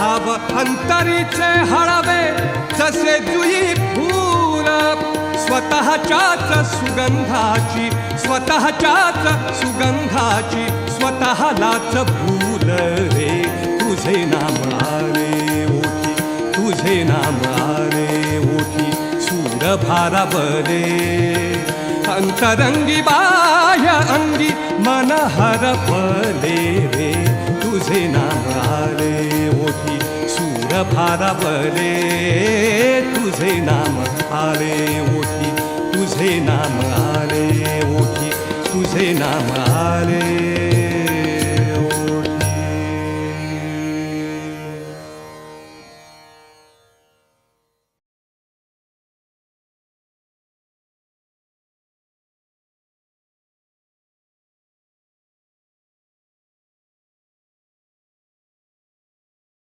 भाव अंतरीचे हळवे जसे जुई फूल स्वतःच्याच सुगंधाची स्वतःलाच भूल रे तुझे नाम आले ओठी तुझे नाम आले ओठी सूर भारावले अंतरंगी बाह्य अंगी मन हरपले रे तुझे नाम आले ओठी सूर भारावले तुझे नाम आले ओठी तुझे नाम आले ओठी तुझे नाम आले